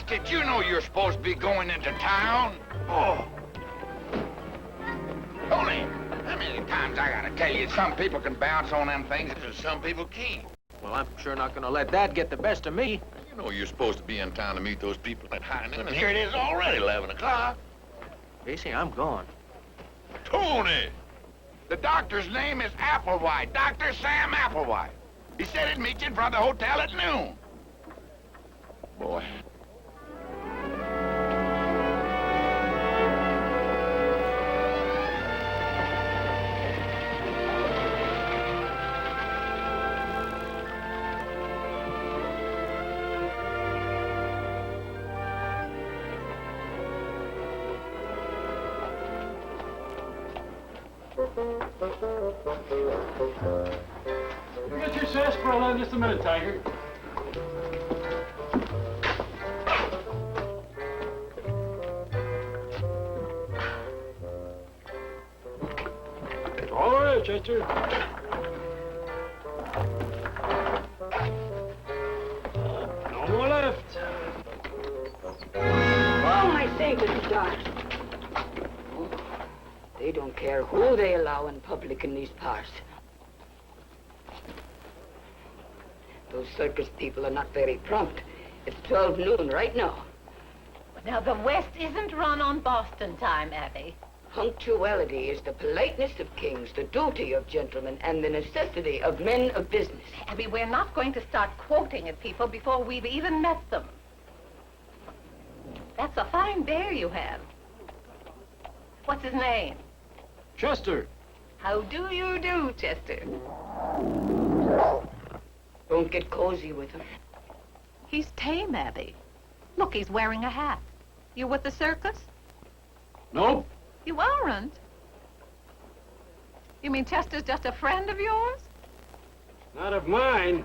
Did you know you're supposed to be going into town? Oh. Tony, how many times I gotta tell you, some people can bounce on them things and some people can't. Well, I'm sure not gonna let that get the best of me. You know you're supposed to be in town to meet those people at high noon, and here it is already 11 o'clock. Casey, I'm gone. Tony! The doctor's name is Applewhite, Dr. Sam Applewhite. He said he'd meet you in front of the hotel at noon. Boy. Get your sarsaparilla in just a minute, Tiger. All right, Chester. No more left. Oh, my saint, it's dark. They don't care who they allow in public in these parts. Those circus people are not very prompt. It's 12 noon right now. Now, the West isn't run on Boston time, Abby. Punctuality is the politeness of kings, the duty of gentlemen, and the necessity of men of business. Abby, we're not going to start quoting at people before we've even met them. That's a fine bear you have. What's his name? Chester. How do you do, Chester? Don't get cozy with him. He's tame, Abby. Look, he's wearing a hat. You with the circus? Nope. You aren't? You mean Chester's just a friend of yours? Not of mine.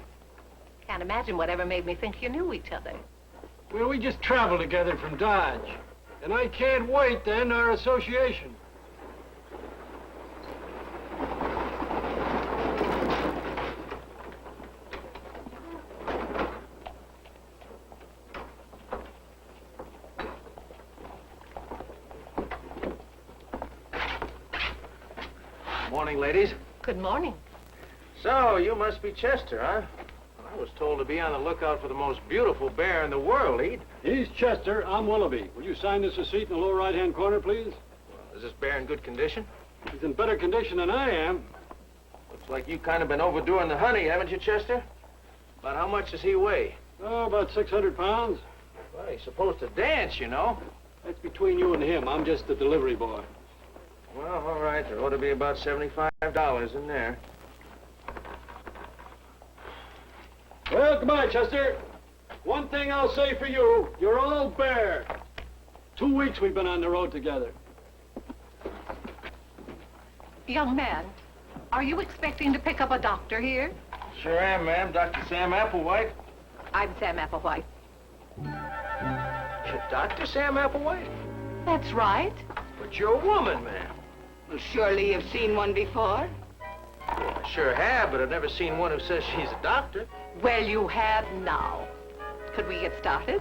Can't imagine whatever made me think you knew each other. Well, we just traveled together from Dodge. And I can't wait to end our association. Morning, ladies. Good morning. So, you must be Chester, huh? I was told to be on the lookout for the most beautiful bear in the world, Ede. He's Chester. I'm Willoughby. Will you sign this receipt in the lower right-hand corner, please? Is this bear in good condition? He's in better condition than I am. Looks like you kind of been overdoing the honey, haven't you, Chester? About how much does he weigh? Oh, about 600 pounds. Well, he's supposed to dance, you know. That's between you and him. I'm just the delivery boy. Well, all right. There ought to be about $75 in there. Well, goodbye, Chester. One thing I'll say for you, you're all bear. 2 weeks we've been on the road together. Young man, are you expecting to pick up a doctor here? Sure am, ma'am. Dr. Sam Applewhite. I'm Sam Applewhite. Dr. Sam Applewhite? That's right. But you're a woman, ma'am. Well, surely you've seen one before. Well, I sure have, but I've never seen one who says she's a doctor. Well, you have now. Could we get started?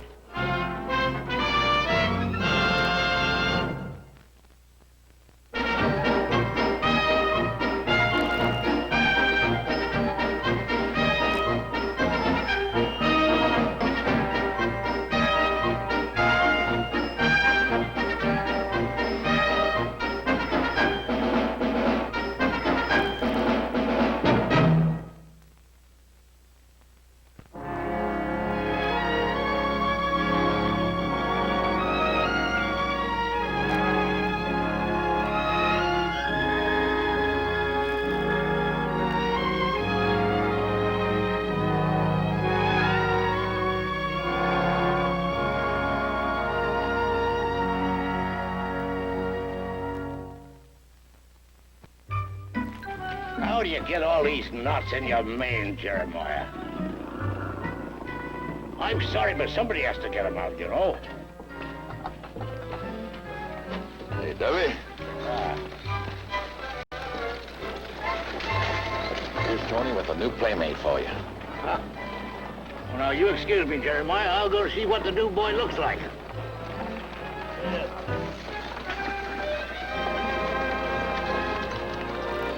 How do you get all these nuts in your mane, Jeremiah? I'm sorry, but somebody has to get them out, you know. Hey, Debbie. Here's Tony with a new playmate for you. Well, now, you excuse me, Jeremiah. I'll go see what the new boy looks like.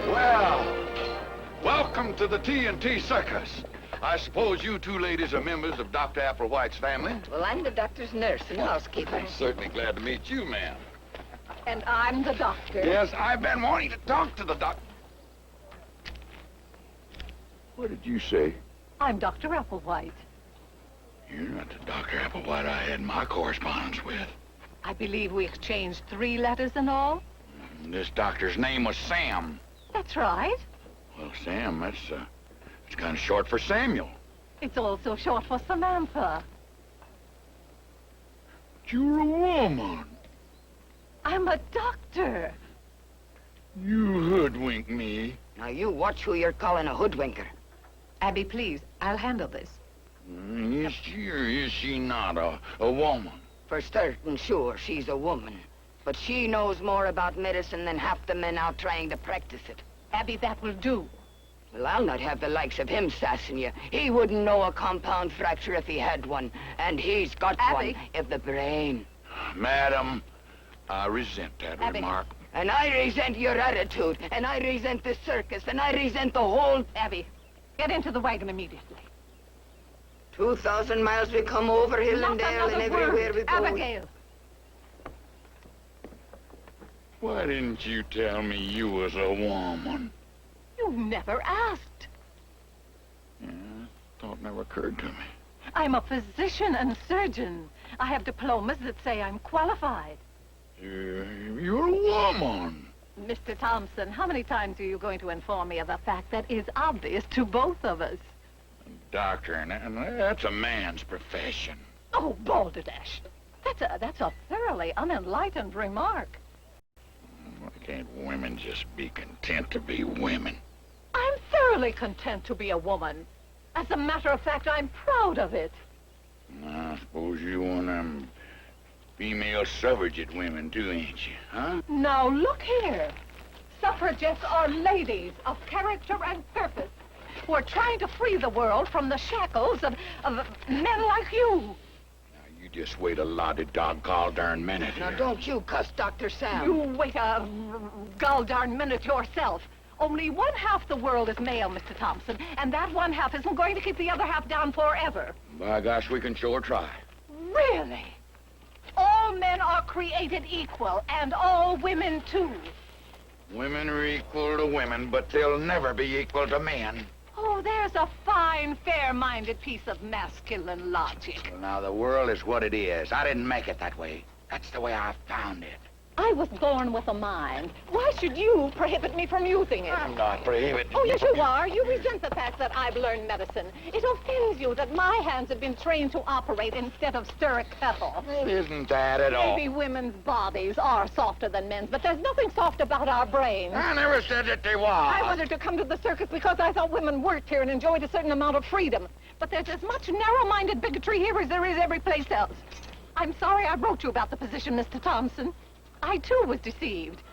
Well, welcome to the T&T Circus. I suppose you two ladies are members of Dr. Applewhite's family? Well, I'm the doctor's nurse and housekeeper. I'm certainly glad to meet you, ma'am. And I'm the doctor. Yes, I've been wanting to talk to the doc... What did you say? I'm Dr. Applewhite. You're not the Dr. Applewhite I had my correspondence with. I believe we exchanged 3 letters in all. This doctor's name was Sam. That's right. Well, Sam, that's kind of short for Samuel. It's also short for Samantha. But you're a woman. I'm a doctor. You hoodwinked me. Now, you watch who you're calling a hoodwinker. Abby, please, I'll handle this. Is she or is she not a woman? For certain, sure, she's a woman. But she knows more about medicine than half the men out trying to practice it. Abby, that will do. Well, I'll not have the likes of him sassing you. He wouldn't know a compound fracture if he had one. And he's got Abby. one if the brain. Madam, I resent that Abby. remark. And I resent your attitude. And I resent the circus. And I resent the whole... Abby, get into the wagon immediately. 2,000 miles we come over hill Not and dale another and everywhere word. we go. Abigail. Why didn't you tell me you was a woman? You never asked. Yeah, thought never occurred to me. I'm a physician and surgeon. I have diplomas that say I'm qualified. You're a woman. Mr. Thompson, how many times are you going to inform me of a fact that is obvious to both of us? Doctor, and that's a man's profession. Oh, balderdash. That's a thoroughly unenlightened remark. Why can't women just be content to be women? I'm thoroughly content to be a woman. As a matter of fact, I'm proud of it. I suppose you one of them female suffragette women, too, ain't you, huh? Now, look here. Suffragettes are ladies of character and purpose who are trying to free the world from the shackles of men like you. Now, you just wait a lot dog darn minute Now, here. don't you cuss Dr. Sam. You wait a gall-darn minute yourself. Only one half the world is male, Mr. Thompson, and that one half isn't going to keep the other half down forever. By gosh, we can sure try. Really? All men are created equal, and all women, too. Women are equal to women, but they'll never be equal to men. Oh, there's a fine, fair-minded piece of masculine logic. Well, now, the world is what it is. I didn't make it that way. That's the way I found it. I was born with a mind. Why should you prohibit me from using it? I'm not prohibiting. Oh, yes, you are. You resent the fact that I've learned medicine. It offends you that my hands have been trained to operate instead of stir a kettle. It isn't that at all. Maybe women's bodies are softer than men's, but there's nothing soft about our brains. I never said that they was. I wanted to come to the circus because I thought women worked here and enjoyed a certain amount of freedom. But there's as much narrow-minded bigotry here as there is every place else. I'm sorry I wrote you about the position, Mr. Thompson. I, too, was deceived.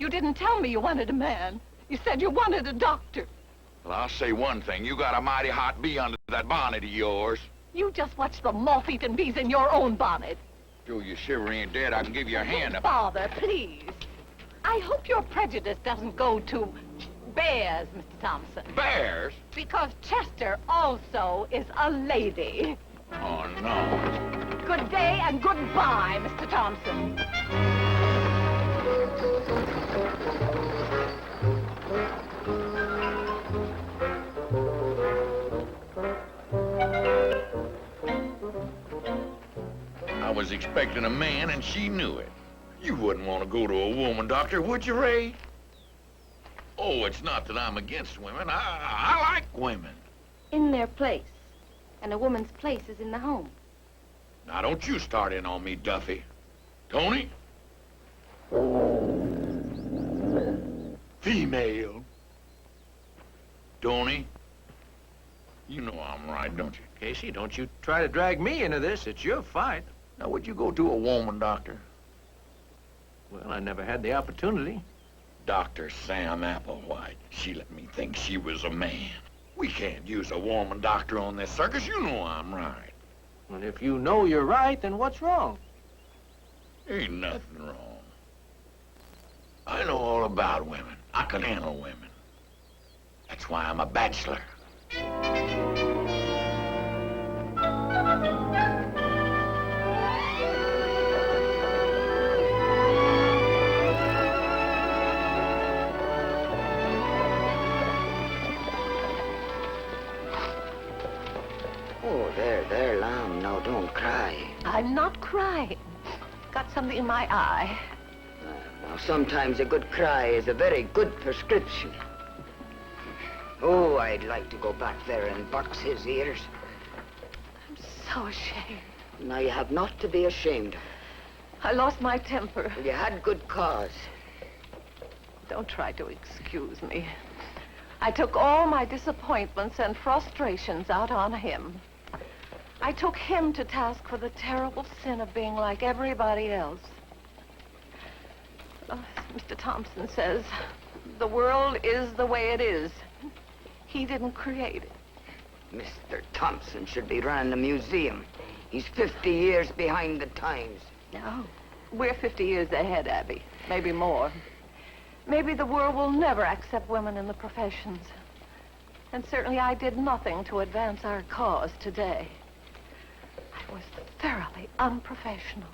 You didn't tell me you wanted a man. You said you wanted a doctor. Well, I'll say one thing. You got a mighty hot bee under that bonnet of yours. You just watch the moth-eaten bees in your own bonnet. Joe, you shiver ain't dead. I can give you a hand up. Father, please. I hope your prejudice doesn't go to bears, Mr. Thompson. Bears? Because Chester also is a lady. Oh, no. Good day and goodbye, Mr. Thompson. I was expecting a man, and she knew it. You wouldn't want to go to a woman doctor, would you, Ray? Oh, it's not that I'm against women. I like women. In their place. And a woman's place is in the home. Now, don't you start in on me, Duffy. Tony? Female. Tony? You know I'm right, don't you? Casey, don't you try to drag me into this. It's your fight. Now, would you go to a woman doctor? Well, I never had the opportunity. Dr. Sam Applewhite. She let me think she was a man. We We can't use a woman doctor on this circus. You know I'm right. And if you know you're right, then what's wrong? Ain't nothing wrong. I know all about women. I can handle women. That's why I'm a bachelor. Oh, there, lamb. Now, don't cry. I'm not crying. Got something in my eye. Now, sometimes a good cry is a very good prescription. Oh, I'd like to go back there and box his ears. I'm so ashamed. Now, you have not to be ashamed of. I lost my temper. You had good cause. Don't try to excuse me. I took all my disappointments and frustrations out on him. I took him to task for the terrible sin of being like everybody else. As Mr. Thompson says, the world is the way it is. He didn't create it. Mr. Thompson should be running a museum. He's 50 years behind the times. No, we're 50 years ahead, Abby. Maybe more. Maybe the world will never accept women in the professions. And certainly I did nothing to advance our cause today. I was thoroughly unprofessional.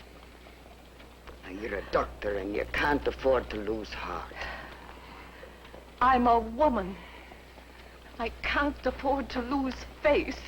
Now, you're a doctor and you can't afford to lose heart. I'm a woman. I can't afford to lose face.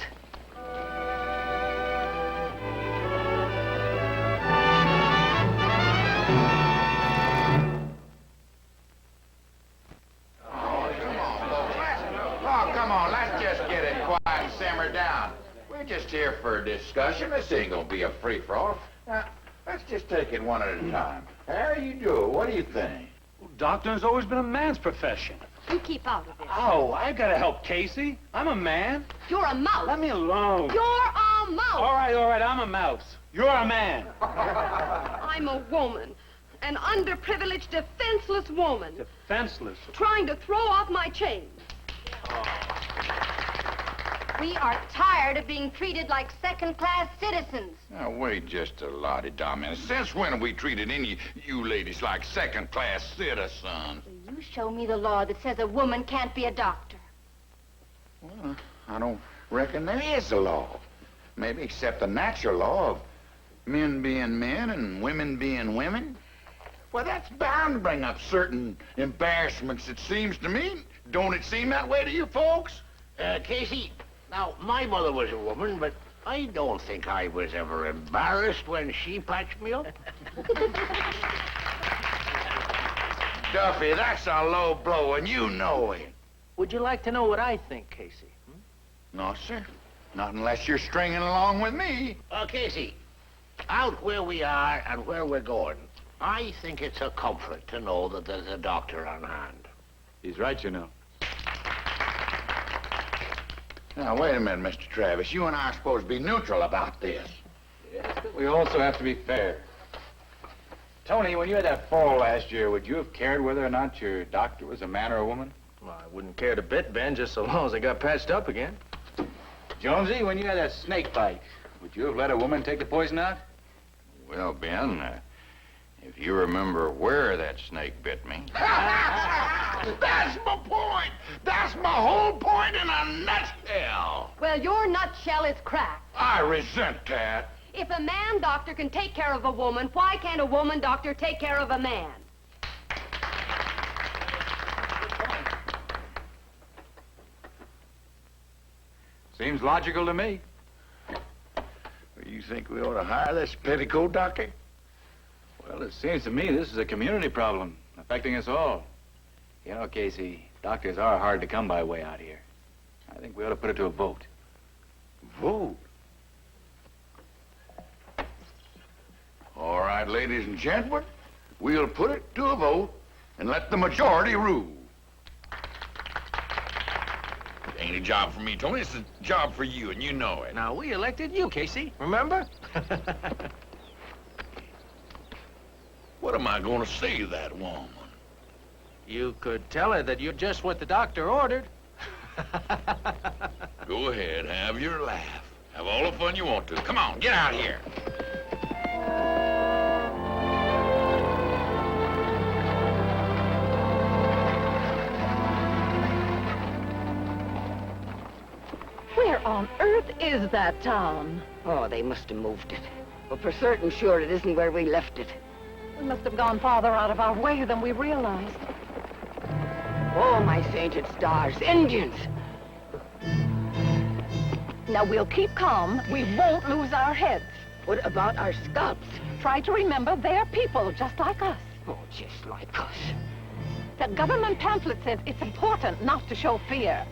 Simmer down. We're just here for a discussion. This ain't gonna be a free-for-all. Now, let's just take it one at a time. How you do? What do you think? Well, doctoring's always been a man's profession. You keep out of it. Oh, I gotta help Casey. I'm a man. You're a mouse. Let me alone. You're a mouse. All right, I'm a mouse. You're a man. I'm a woman. An underprivileged, defenseless woman. Defenseless. Trying to throw off my chains. We are tired of being treated like second-class citizens. Now, wait just a lottie, Dominic. Since when have we treated any of you ladies like second-class citizens? You show me the law that says a woman can't be a doctor. Well, I don't reckon there is a law. Maybe except the natural law of men being men and women being women. Well, that's bound to bring up certain embarrassments, it seems to me. Don't it seem that way to you folks? Casey, now, my mother was a woman, but I don't think I was ever embarrassed when she patched me up. Duffy, that's a low blow, and you know it. Would you like to know what I think, Casey? No, sir. Not unless you're stringing along with me. Casey, out where we are and where we're going, I think it's a comfort to know that there's a doctor on hand. He's right, you know. Now, wait a minute, Mr. Travis. You and I are supposed to be neutral about this. Yes, but we also have to be fair. Tony, when you had that fall last year, would you have cared whether or not your doctor was a man or a woman? Well, I wouldn't care a bit, Ben, just so long as I got patched up again. Jonesy, when you had that snake bite, would you have let a woman take the poison out? Well, Ben, if you remember where that snake bit me. That's my point. That's my whole point in a nutshell. Well, your nutshell is cracked. I resent that. If a man doctor can take care of a woman, why can't a woman doctor take care of a man? Seems logical to me. You think we ought to hire this petticoat doctor? Well, it seems to me this is a community problem affecting us all. You know, Casey, doctors are hard to come by way out here. I think we ought to put it to a vote. Vote? All right, ladies and gentlemen, we'll put it to a vote and let the majority rule. It ain't a job for me, Tony. It's a job for you, and you know it. Now, we elected you, Casey, remember? What am I going to say to that woman? You could tell her that you're just what the doctor ordered. Go ahead, have your laugh. Have all the fun you want to. Come on, get out here. Where on earth is that town? Oh, they must have moved it. But for certain sure it isn't where we left it. We must have gone farther out of our way than we realized. Oh, my sainted stars, Indians! Now, we'll keep calm. We won't lose our heads. What about our scalps? Try to remember they're people just like us. Oh, just like us. The government pamphlet says it's important not to show fear.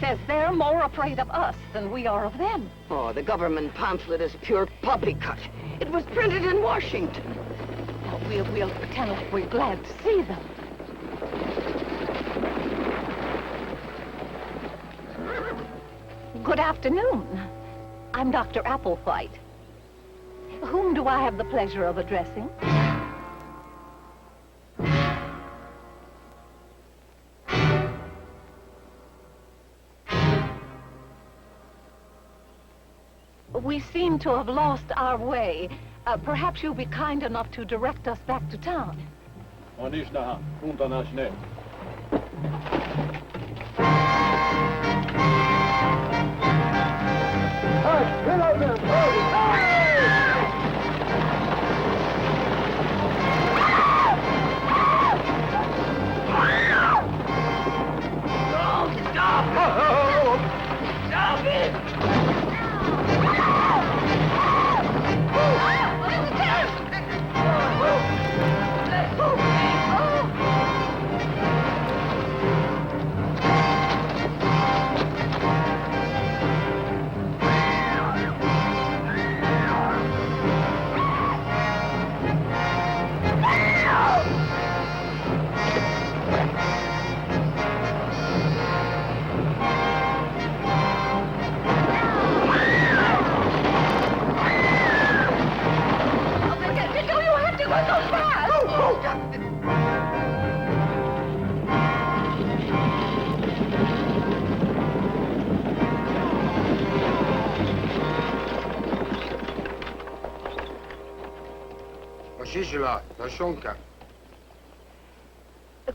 Says they're more afraid of us than we are of them. Oh, the government pamphlet is pure poppycock. It was printed in Washington. Oh, we'll pretend like we're glad to see them. Good afternoon. I'm Dr. Applewhite. Whom do I have the pleasure of addressing? We seem to have lost our way. Perhaps you'll be kind enough to direct us back to town.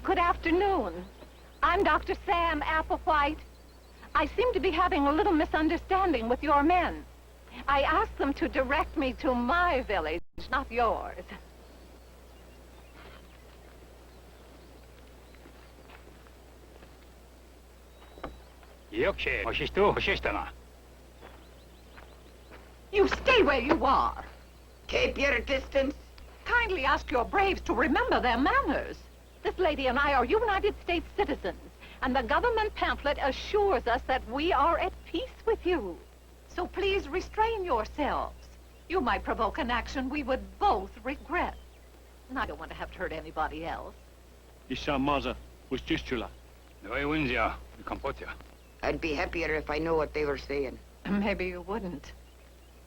Good afternoon. I'm Dr. Sam Applewhite. I seem to be having a little misunderstanding with your men. I asked them to direct me to my village, not yours. You stay where you are. Keep your distance. Kindly ask your braves to remember their manners. This lady and I are United States citizens, and the government pamphlet assures us that we are at peace with you. So please restrain yourselves. You might provoke an action we would both regret. And I don't want to have to hurt anybody else. I'd be happier if I knew what they were saying. Maybe you wouldn't.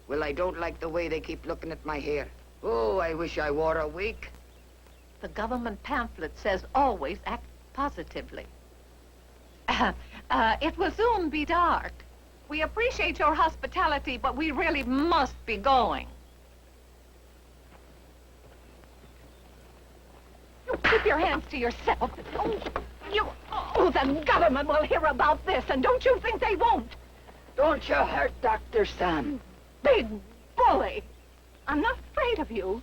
Well, I don't like the way they keep looking at my hair. Oh, I wish I wore a wig. The government pamphlet says always act positively. It will soon be dark. We appreciate your hospitality, but we really must be going. You keep your hands to yourself. The government will hear about this, and don't you think they won't? Don't you hurt Dr. Sam. Big bully. I'm not afraid of you.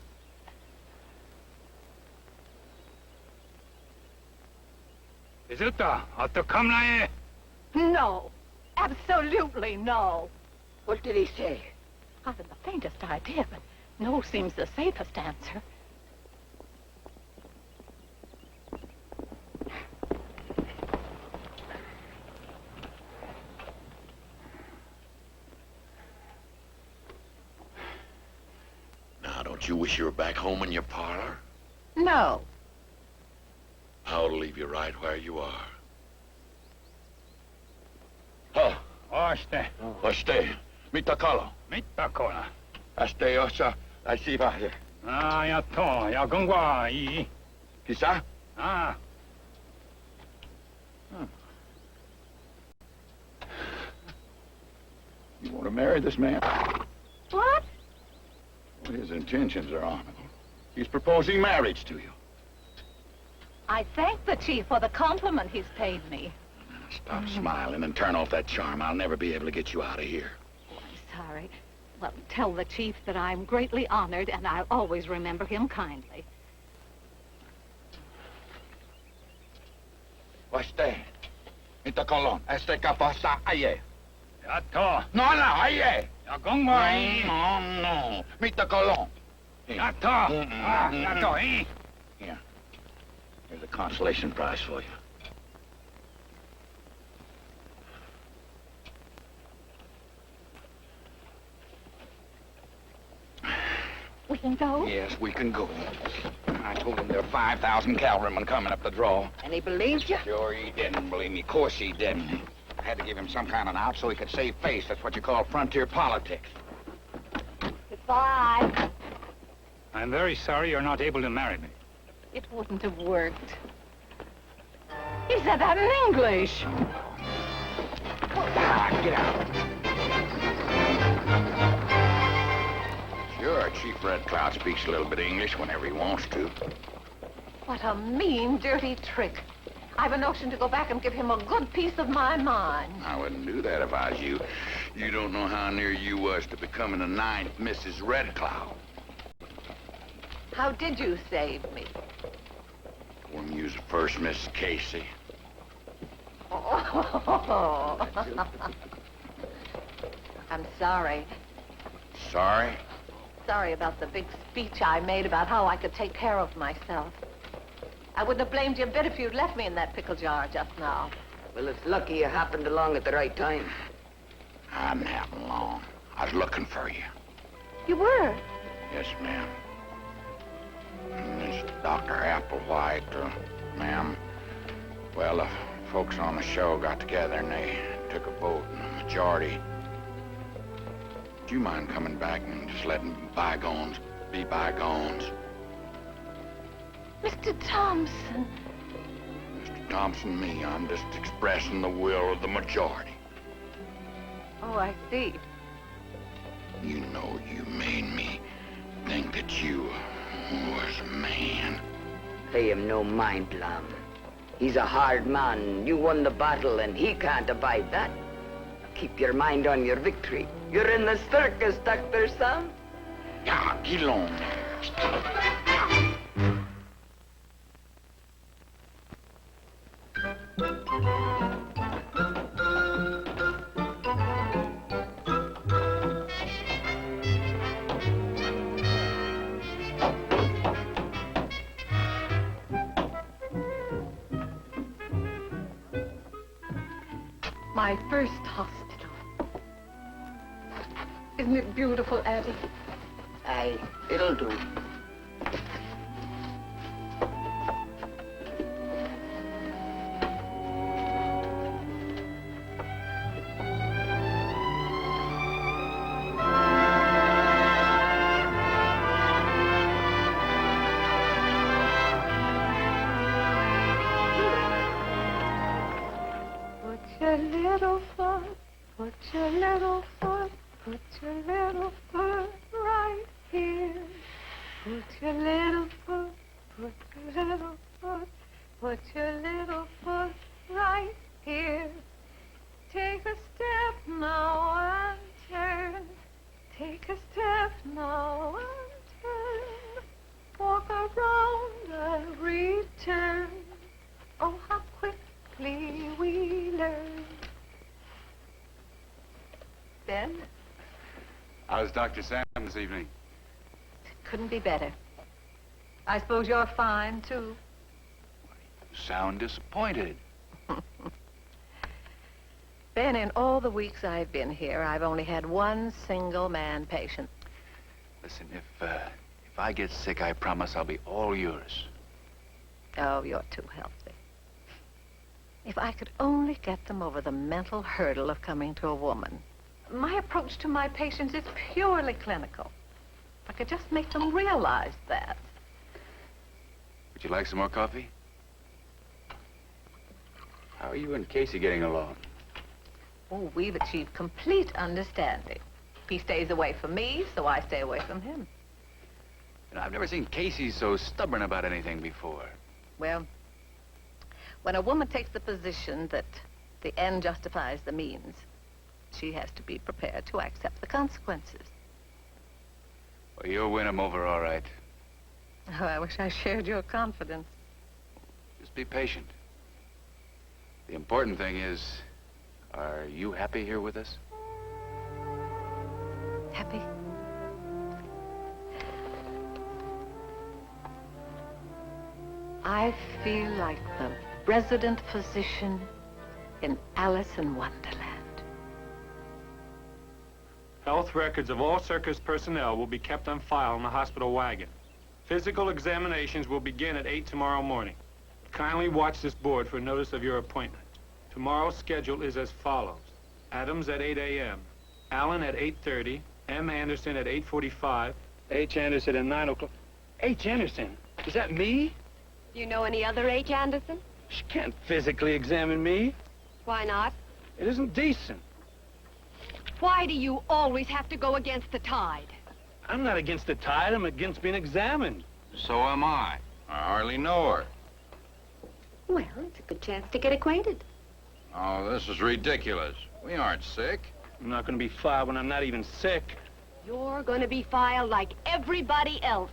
No. Absolutely no. What did he say? I haven't the faintest idea, but no seems the safest answer. Now, don't you wish you were back home in your parlor? No. I'll leave you right where you are. Oste, mitä kalo? Aste osa, ai sivahe. Kisa? You want to marry this man? What? Well, his intentions are honorable. He's proposing marriage to you. I thank the chief for the compliment he's paid me. Stop smiling and turn off that charm. I'll never be able to get you out of here. I'm sorry. Well, tell the chief that I'm greatly honored, and I'll always remember him kindly. Este. Ito kolon. Este kapasa aye. Yato. No, aye. Yakong No. Mita kolon. Yato. Yato, eh? Here. Here's a consolation prize for you. We can go? Yes, we can go. I told him there are 5,000 cavalrymen coming up the draw. And he believed you? Sure he didn't believe me. Of course he didn't. I had to give him some kind of an out so he could save face. That's what you call frontier politics. Goodbye. I'm very sorry you're not able to marry me. It wouldn't have worked. He said that in English. Get out. Sure, Chief Red Cloud speaks a little bit of English whenever he wants to. What a mean, dirty trick. I've a notion to go back and give him a good piece of my mind. I wouldn't do that if I was you. You don't know how near you was to becoming the 9th Mrs. Red Cloud. How did you save me? When you was the first Mrs. Casey. Oh. I'm sorry. Sorry? Sorry about the big speech I made about how I could take care of myself. I wouldn't have blamed you a bit if you'd left me in that pickle jar just now. Well, it's lucky you happened along at the right time. I didn't happen long. I was looking for you. You were? Yes, ma'am. This Dr. Applewhite, ma'am. Well, the folks on the show got together and they took a vote, and the majority. Do you mind coming back and just letting bygones be bygones? Mr. Thompson. Mr. Thompson, me, I'm just expressing the will of the majority. Oh, I see. You know you made me think that you was a man. Pay him no mind, Plum. He's a hard man. You won the battle, and he can't abide that. Keep your mind on your victory. You're in the circus, Dr. Sam. Yeah, get along My first hospital. Isn't it beautiful, Addie? Aye, it'll do. Put your little foot, put your little foot, put your little foot right here. Put your little foot, put your little foot, put your little foot right here. Take a step now and turn. Take a step now and turn. Walk around and return. Oh, how quickly we learn. Ben? How's Dr. Sam this evening? Couldn't be better. I suppose you're fine, too. You sound disappointed. Ben, in all the weeks I've been here, I've only had one single man patient. Listen, if I get sick, I promise I'll be all yours. Oh, you're too healthy. If I could only get them over the mental hurdle of coming to a woman. My approach to my patients is purely clinical. If I could just make them realize that. Would you like some more coffee? How are you and Casey getting along? Oh, we've achieved complete understanding. He stays away from me, so I stay away from him. You know, I've never seen Casey so stubborn about anything before. Well, when a woman takes the position that the end justifies the means, she has to be prepared to accept the consequences. Well, you'll win him over all right. Oh, I wish I shared your confidence. Just be patient. The important thing is, are you happy here with us? Happy? I feel like the resident physician in Alice in Wonderland. Health records of all circus personnel will be kept on file in the hospital wagon. Physical examinations will begin at 8 tomorrow morning. Kindly watch this board for notice of your appointment. Tomorrow's schedule is as follows. Adams at 8 a.m., Allen at 8:30, M. Anderson at 8:45, H. Anderson at 9 o'clock. H. Anderson? Is that me? You know any other H. Anderson? She can't physically examine me. Why not? It isn't decent. Why do you always have to go against the tide? I'm not against the tide. I'm against being examined. So am I. I hardly know her. Well, it's a good chance to get acquainted. Oh, this is ridiculous. We aren't sick. I'm not going to be filed when I'm not even sick. You're going to be filed like everybody else.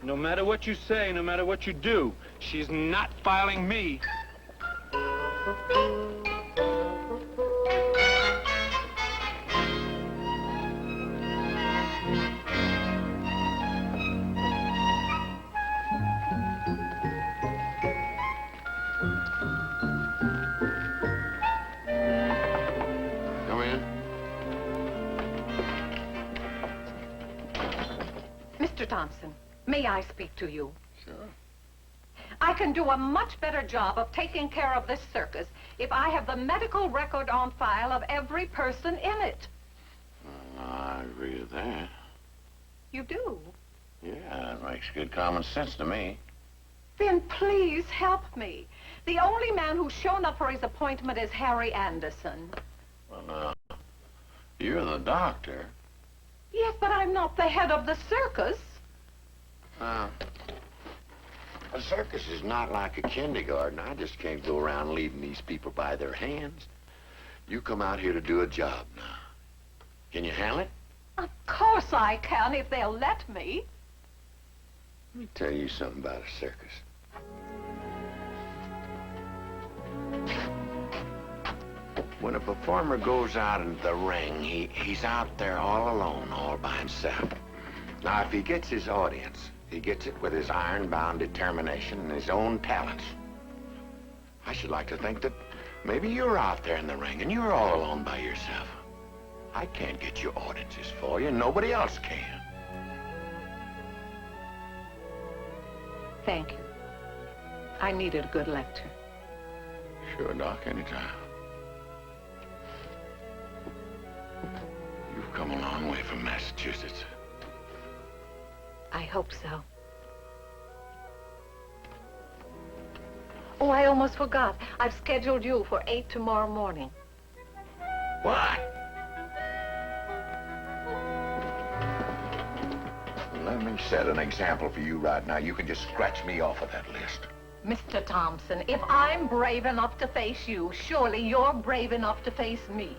No matter what you say, no matter what you do, she's not filing me. Come in. Mr. Thompson, may I speak to you? Sure. I can do a much better job of taking care of this circus if I have the medical record on file of every person in it. I agree with that. You do? Yeah, it makes good common sense to me. Then please help me. The only man who's shown up for his appointment is Harry Anderson. Well, now, you're the doctor. Yes, but I'm not the head of the circus. A circus is not like a kindergarten. I just can't go around leading these people by their hands. You come out here to do a job now. Can you handle it? Of course I can, if they'll let me. Let me tell you something about a circus. When a performer goes out into the ring, he's out there all alone, all by himself. Now, if he gets his audience, he gets it with his iron-bound determination and his own talents. I should like to think that maybe you're out there in the ring and you're all alone by yourself. I can't get your audiences for you, and nobody else can. Thank you. I needed a good lecture. Sure, Doc, anytime. You've come a long way from Massachusetts. I hope so. Oh, I almost forgot. I've scheduled you for 8 tomorrow morning. What? Let me set an example for you right now. You can just scratch me off of that list. Mr. Thompson, if I'm brave enough to face you, surely you're brave enough to face me.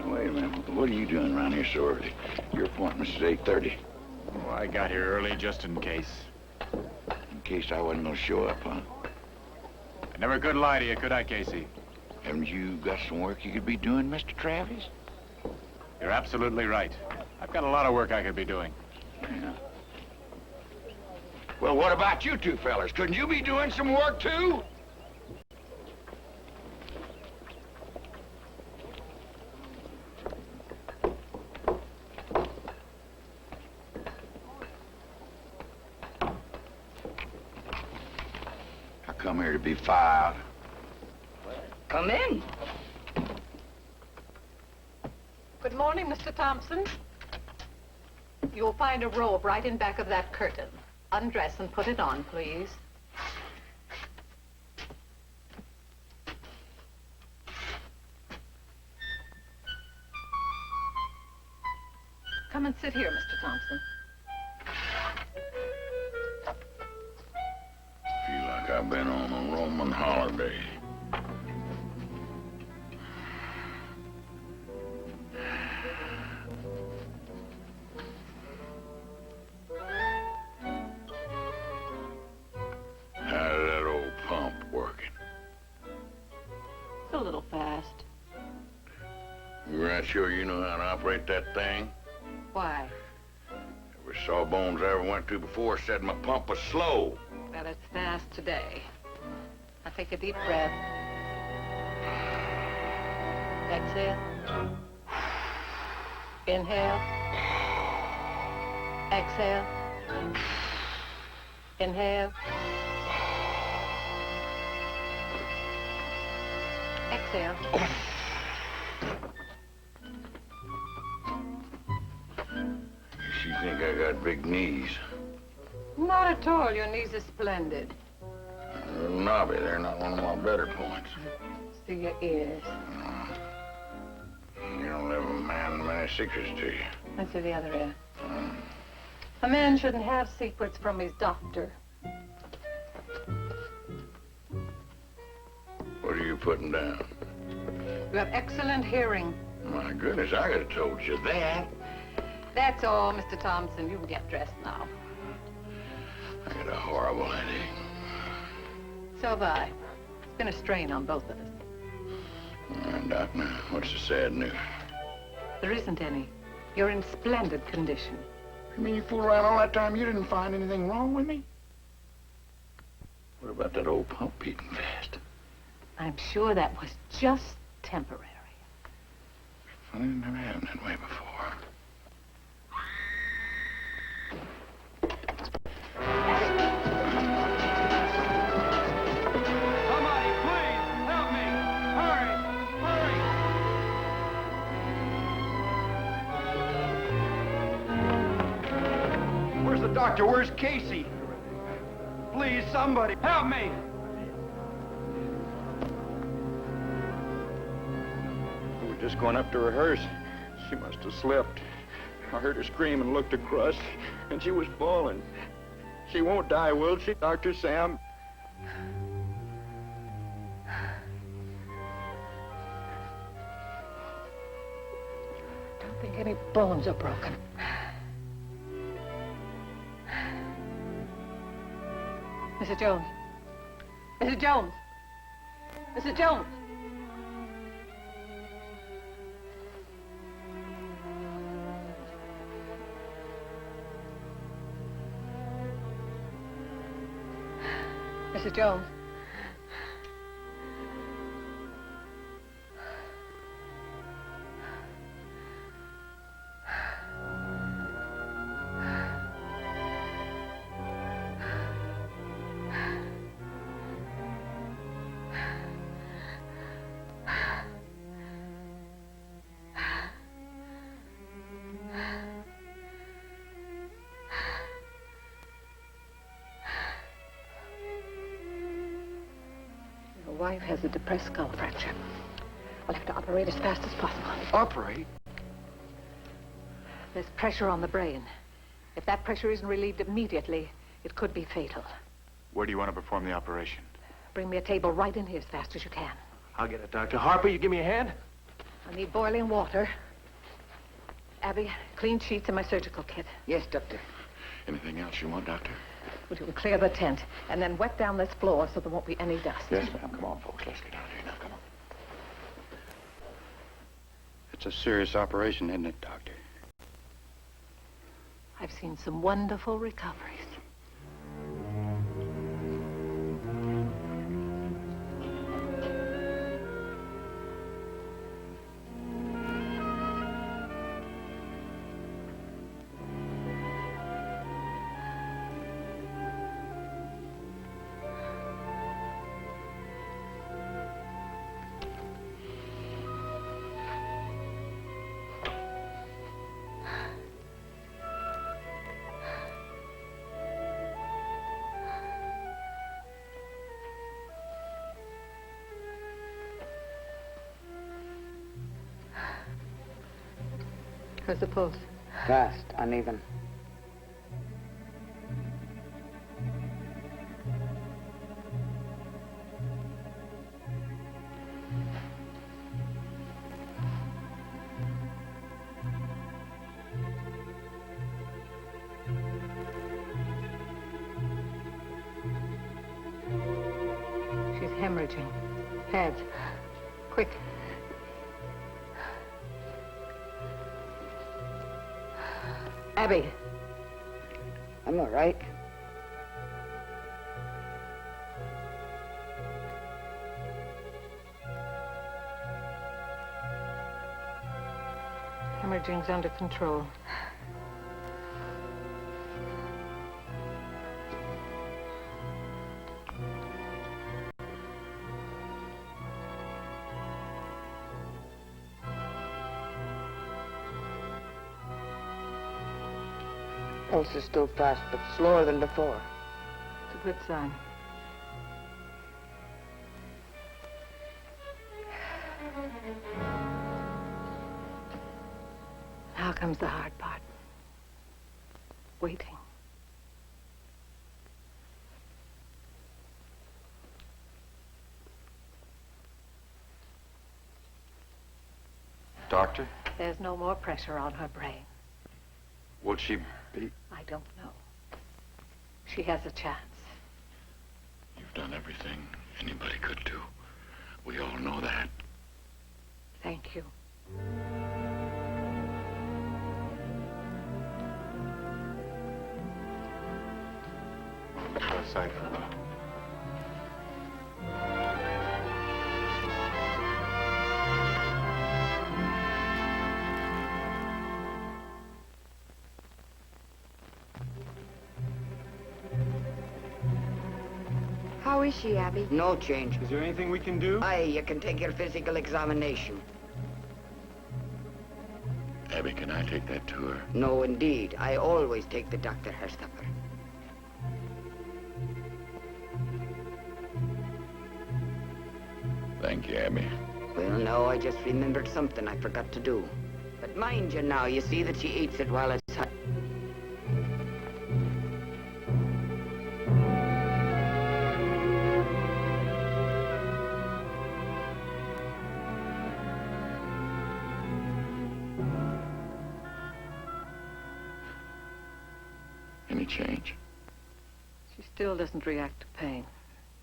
Wait a minute. What are you doing around here so early? Your appointment's at 8:30. Oh, I got here early just in case. In case I wasn't gonna show up, huh? I never could lie to you, could I, Casey? Haven't you got some work you could be doing, Mr. Travis? You're absolutely right. I've got a lot of work I could be doing. Yeah. Well, what about you two fellas? Couldn't you be doing some work, too? I come here to be filed. Come in. Good morning, Mr. Thompson. You'll find a robe right in back of that curtain. Undress and put it on, please. Come and sit here, Mr. Thompson. Feel like I've been on a Roman holiday. How's that old pump working? It's a little fast. You right sure you know how to operate that thing? Why? Every sawbones I ever went to before said my pump was slow. Well, it's fast today. Now take a deep breath. Exhale. Inhale. Exhale. Inhale. Exhale. She think I got big knees. Not at all. Your knees are splendid. A little knobby. They're not one of my better points. See your ears. You don't let a man many secrets to you. And see the other ear. A man shouldn't have secrets from his doctor. What are you putting down? You have excellent hearing. My goodness, I could have told you that. That's all, Mr. Thompson. You can get dressed now. I got a horrible headache. So have I. It's been a strain on both of us. All right, Doc, now, what's the sad news? There isn't any. You're in splendid condition. You mean you fooled around all that time, you didn't find anything wrong with me? What about that old pump beating fast? I'm sure that was just temporary. Well, it never happened that way before. Somebody, please, help me! Hurry! Hurry! Where's the doctor? Where's Casey? Please, somebody, help me! We were just going up to rehearse. She must have slipped. I heard her scream and looked across, and she was falling. She won't die, will she, Dr. Sam? I don't think any bones are broken. Mrs. Jones. Mrs. Jones. Mrs. Jones. Mrs. Jones. Your wife has a depressed skull fracture. We'll have to operate as fast as possible. Operate? There's pressure on the brain. If that pressure isn't relieved immediately, it could be fatal. Where do you want to perform the operation? Bring me a table right in here as fast as you can. I'll get it, Doctor. Harper, you give me a hand? I need boiling water. Abby, clean sheets and my surgical kit. Yes, Doctor. Anything else you want, Doctor? Would you clear the tent and then wet down this floor so there won't be any dust? Yes, ma'am. Come on, folks. Let's get out of here now. Come on. It's a serious operation, isn't it, Doctor? I've seen some wonderful recoveries. How's the pulse? Fast, uneven. She's hemorrhaging. Pads. Quick. Abby. I'm all right. Hemorrhaging's under control. Pulse is still fast, but slower than before. It's a good sign. Now comes the hard part. Waiting. Doctor, There's no more pressure on her brain. will she be? I don't know. She has a chance. You've done everything anybody could do. We all know that. Thank you. Aside from that. How is she, Abby? No change. Is there anything we can do? Aye, you can take your physical examination. Abby, can I take that to her? No, indeed. I always take the doctor her supper. Thank you, Abby. Well, no, I just remembered something I forgot to do. But mind you now, you see that she eats it while it's hot. Any change? She still doesn't react to pain.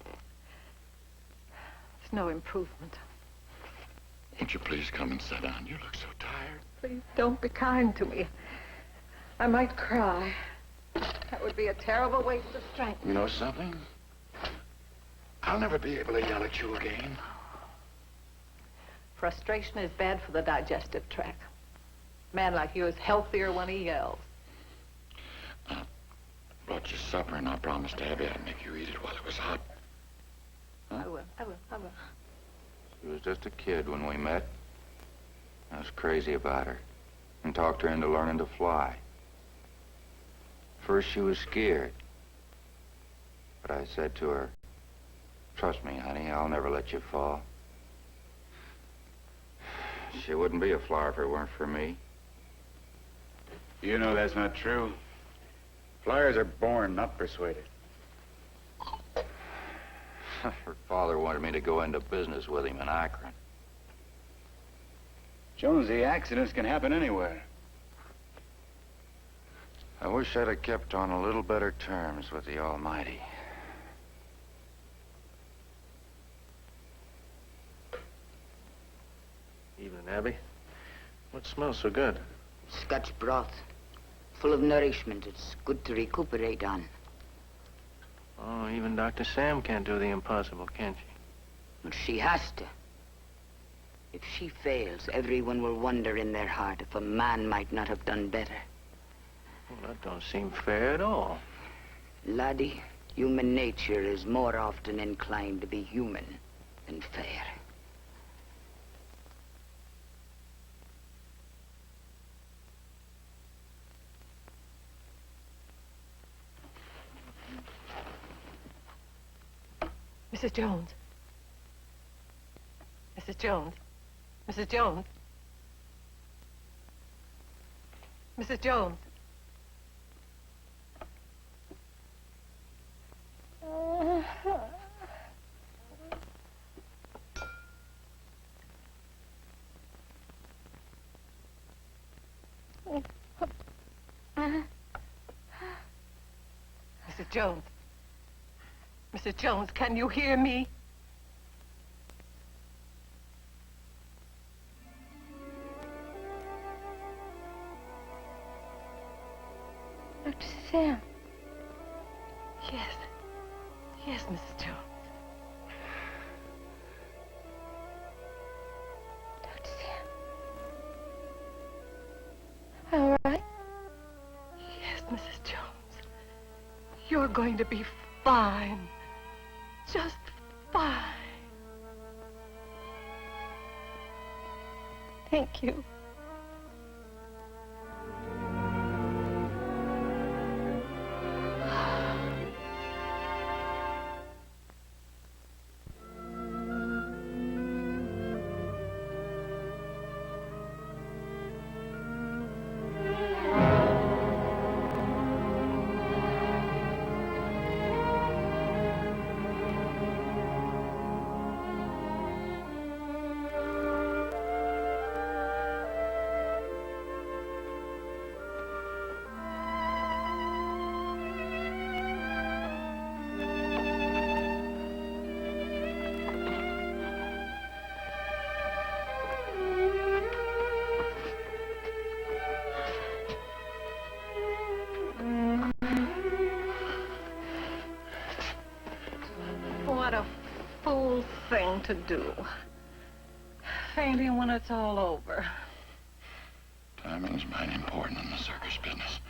There's no improvement. Won't you please come and sit down? You look so tired. Please don't be kind to me. I might cry. That would be a terrible waste of strength. You know something? I'll never be able to yell at you again. Frustration is bad for the digestive tract. A man like you is healthier when he yells. Brought you supper, and I promised Abby I'd make you eat it while it was hot. I will. She was just a kid when we met. I was crazy about her and talked her into learning to fly. First, she was scared. But I said to her, "Trust me, honey, I'll never let you fall." She wouldn't be a flyer if it weren't for me. You know that's not true. Flyers are born, not persuaded. Her father wanted me to go into business with him in Akron. Jonesy, accidents can happen anywhere. I wish I'd have kept on a little better terms with the Almighty. Evening, Abby. What smells so good? Scotch broth. Full of nourishment. It's good to recuperate on. Oh, even Dr. Sam can't do the impossible, can she? But she has to. If she fails, everyone will wonder in their heart if a man might not have done better. Well, that don't seem fair at all. Laddie, human nature is more often inclined to be human than fair. Mrs. Jones. Mrs. Jones. Mrs. Jones. Mrs. Jones. Mrs. Jones. Mrs. Jones, can you hear me? Dr. Sam. Yes. Yes, Mrs. Jones. Dr. Sam. All right? Yes, Mrs. Jones. You're going to be fine. Just fine. Thank you. What a fool thing to do. Fainting when it's all over. Timing's mighty important in the circus business.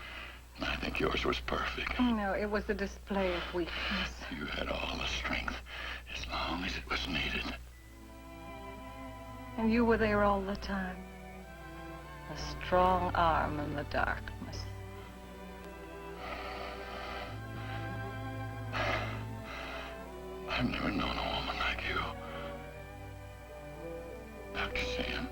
And I think yours was perfect. No, it was a display of weakness. You had all the strength as long as it was needed. And you were there all the time. A strong arm in the darkness. I've never known a woman like you. Dr. Sam.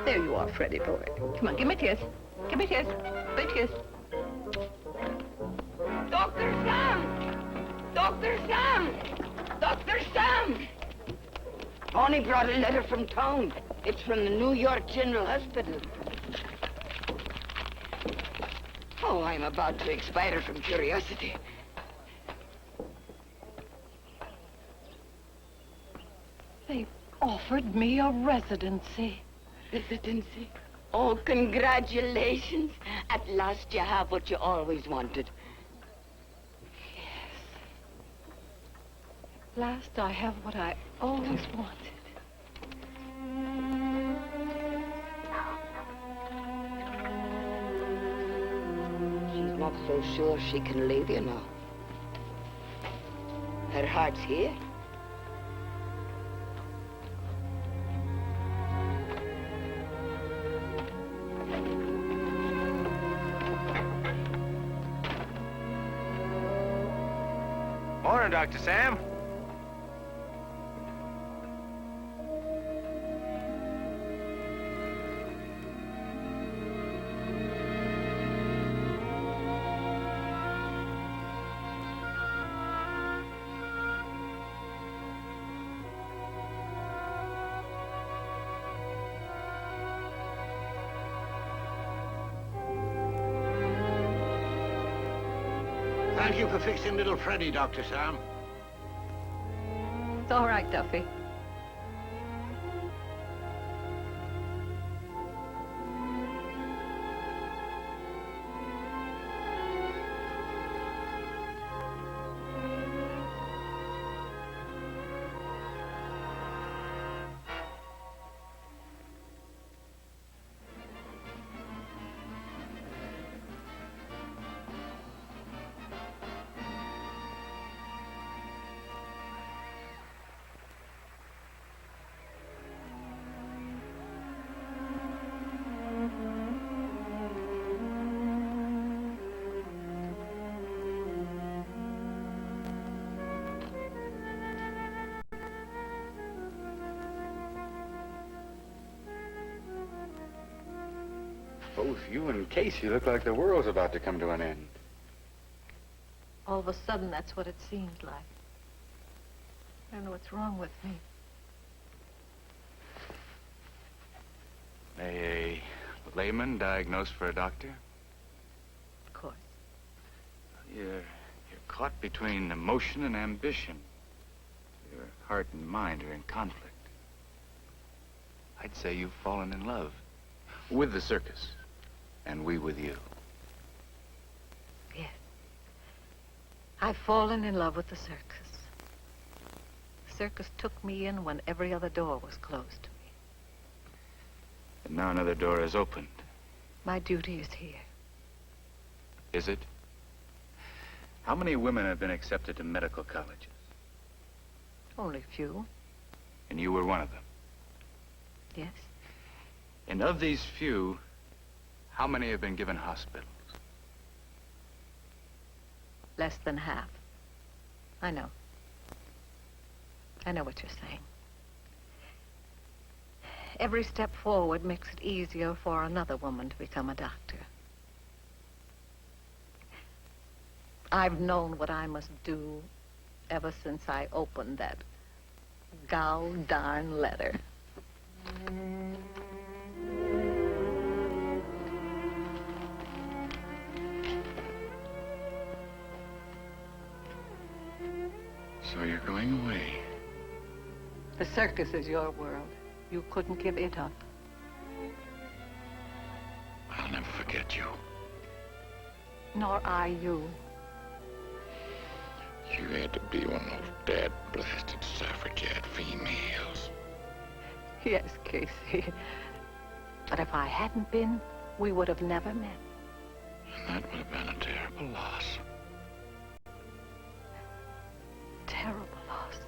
There you are, Freddie boy. Come on, give me a kiss. Give me a kiss. Big kiss. Dr. Sam! Dr. Sam! Dr. Sam! Tony brought a letter from town. It's from the New York General Hospital. Oh, I'm about to expire from curiosity. They've offered me a residency. Residency? Oh, congratulations. At last you have what you always wanted. Last, I have what I always wanted. She's not so sure she can leave you now. Her heart's here. Morning, Dr. Sam. Thank you for fixing little Freddie, Dr. Sam. It's all right, Duffy. Both you and Casey look like the world's about to come to an end. All of a sudden, that's what it seemed like. I don't know what's wrong with me. May a layman diagnose for a doctor? Of course. You're caught between emotion and ambition. Your heart and mind are in conflict. I'd say you've fallen in love with the circus, and we with you. Yes. I've fallen in love with the circus. The circus took me in when every other door was closed to me. And now another door is opened. My duty is here. Is it? How many women have been accepted to medical colleges? Only a few. And you were one of them. Yes. And of these few, how many have been given hospitals? Less than half. I know. I know what you're saying. Every step forward makes it easier for another woman to become a doctor. I've known what I must do ever since I opened that gol darn letter. So you're going away? The circus is your world. You couldn't give it up. I'll never forget you. Nor I you. You had to be one of those dad-blasted suffragette females. Yes, Casey. But if I hadn't been, we would have never met. And that would have been a terrible loss. Terrible loss.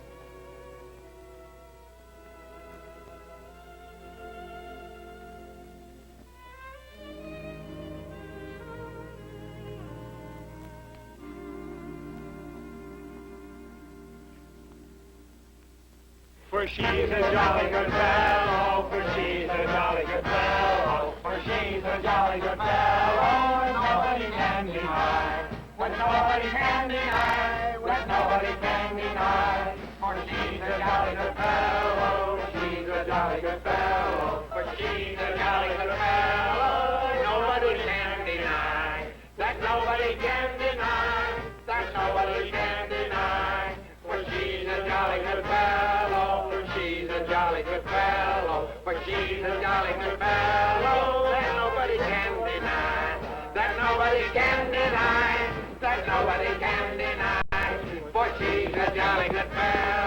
For she's a jolly good fellow, for she's a jolly good fellow, for she's a jolly good fellow, and nobody can deny, what nobody can deny, what nobody can deny. For she's a jolly good fellow, she's a jolly good fellow, for she's a jolly good fellow, nobody can deny, that nobody can deny, that nobody can deny. For she's a jolly good fellow, for she's a jolly good fellow, for she's a jolly good fellow, that nobody can deny, that nobody can deny, that nobody can deny. For she's a jolly good fellow.